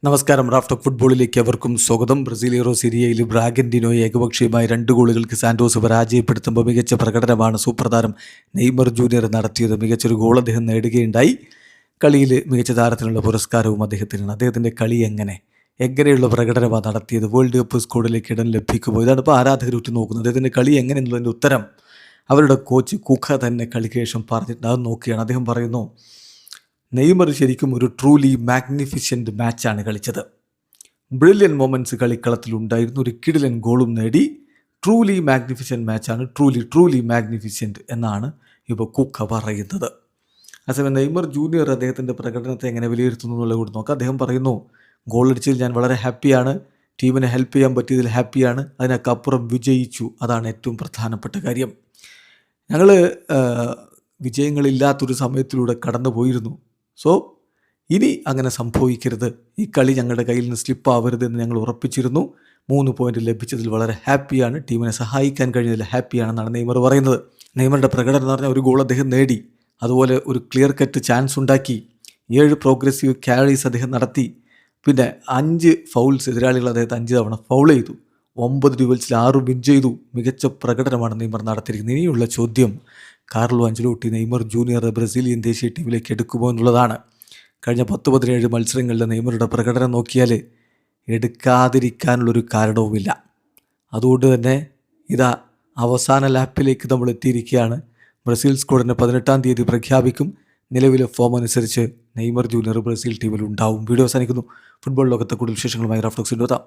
നമസ്കാരം. റാഫ്റ്റോക്ക് ഫുട്ബോളിലേക്ക് അവർക്കും സ്വാഗതം. ബ്രസീലിയറോ സിരിയയിൽ ബ്രാഗന്റിനോയെ ഏകപക്ഷീയമായ 2 ഗോളുകൾക്ക് സാന്റോസ് പരാജയപ്പെടുത്തുമ്പോൾ മികച്ച പ്രകടനമാണ് സൂപ്പർ താരം നെയ്മർ ജൂനിയർ നടത്തിയത്. മികച്ചൊരു ഗോൾ അദ്ദേഹം നേടുകയുണ്ടായി. കളിയിൽ മികച്ച താരത്തിനുള്ള പുരസ്കാരവും അദ്ദേഹത്തിനാണ്. അദ്ദേഹത്തിൻ്റെ കളി എങ്ങനെയുള്ള പ്രകടനമാണ് നടത്തിയത്, വേൾഡ് കപ്പ് സ്ക്വാഡിലേക്ക് ഇടം ലഭിക്കുമ്പോൾ, ഇതാണ് ഇപ്പോൾ ആരാധകർ ഉറ്റുനോക്കുന്നത്. അദ്ദേഹത്തിൻ്റെ കളി എങ്ങനെയെന്നുള്ളതിൻ്റെ ഉത്തരം അവരുടെ കോച്ച് കുഖ തന്നെ കളിക്ക് ശേഷം പറഞ്ഞിട്ടുണ്ട്. അത് നോക്കിയാണ് അദ്ദേഹം പറയുന്നു, നെയ്മർ ശരിക്കും ഒരു ട്രൂലി മാഗ്നിഫിഷ്യൻ്റ് മാച്ചാണ് കളിച്ചത്. ബ്രില്യൻ മൊമെൻറ്റ്സ് കളിക്കളത്തിലുണ്ടായിരുന്നു. ഒരു കിടിലൻ ഗോളും നേടി. ട്രൂലി മാഗ്നിഫിഷ്യൻ്റ് മാച്ചാണ്. ട്രൂലി മാഗ്നിഫിഷ്യൻ്റ് എന്നാണ് ഇപ്പോൾ കുക്ക പറയുന്നത്. അതേസമയം നെയ്മർ ജൂനിയർ അദ്ദേഹത്തിൻ്റെ പ്രകടനത്തെ എങ്ങനെ വിലയിരുത്തുന്നു എന്നുള്ളത് കൂടി നോക്കാം. അദ്ദേഹം പറയുന്നു, ഗോൾ അടിച്ചതിൽ ഞാൻ വളരെ ഹാപ്പിയാണ്. ടീമിനെ ഹെൽപ്പ് ചെയ്യാൻ പറ്റിയതിൽ ഹാപ്പിയാണ്. അതിനൊക്കെ അപ്പുറം വിജയിച്ചു. അതാണ് ഏറ്റവും പ്രധാനപ്പെട്ട കാര്യം. ഞങ്ങൾ വിജയങ്ങളില്ലാത്തൊരു സമയത്തിലൂടെ കടന്നു പോയിരുന്നു. സോ ഇനി അങ്ങനെ സംഭവിക്കരുത്. ഈ കളി ഞങ്ങളുടെ കയ്യിൽ നിന്ന് സ്ലിപ്പാവരുതെന്ന് ഞങ്ങൾ ഉറപ്പിച്ചിരുന്നു. 3 പോയിൻ്റ് ലഭിച്ചതിൽ വളരെ ഹാപ്പിയാണ്. ടീമിനെ സഹായിക്കാൻ കഴിഞ്ഞതിൽ ഹാപ്പിയാണെന്നാണ് നെയ്മർ പറയുന്നത്. നെയ്മറുടെ പ്രകടനം എന്ന് പറഞ്ഞാൽ ഒരു ഗോൾ അദ്ദേഹം നേടി. അതുപോലെ ഒരു ക്ലിയർ കട്ട് ചാൻസ് ഉണ്ടാക്കി. 7 പ്രോഗ്രസീവ് ക്യാരീസ് അദ്ദേഹം നടത്തി. പിന്നെ 5 ഫൗൾസ്, എതിരാളികൾ അദ്ദേഹത്തെ 5 തവണ ഫൗൾ ചെയ്തു. 9 ഡ്യൂവൽസിൽ 6 വിൻ ചെയ്തു. മികച്ച പ്രകടനമാണ് നെയ്മർ നടത്തിയിരിക്കുന്നത്. ഇനിയുള്ള ചോദ്യം, Carlo Ancelotti Neymar junior Brazilian ദേശീയ ടീമിലേക്ക് എടുക്കുമോ എന്നുള്ളതാണ്. കഴിഞ്ഞ 10-17 മത്സരങ്ങളിലെ നെയ്മറുടെ പ്രകടനം നോക്കിയാൽ എടുക്കാതിരിക്കാനുള്ളൊരു കാരണവുമില്ല. അതുകൊണ്ട് തന്നെ ഇതാ അവസാന ലാപ്പിലേക്ക് നമ്മൾ എത്തിയിരിക്കുകയാണ്. ബ്രസീൽ സ്ക്വാഡിനെ 18-ാം തീയതി പ്രഖ്യാപിക്കും. നിലവിലെ ഫോം അനുസരിച്ച് നെയ്മർ ജൂനിയർ ബ്രസീൽ ടീമിൽ ഉണ്ടാവും. വീഡിയോ അവസാനിക്കുന്നു. ഫുട്ബോൾ ലോകത്തെ കൂടുതൽ വിശേഷങ്ങളുമായി റാഫ്റ്റോക്സിൽ എത്താം.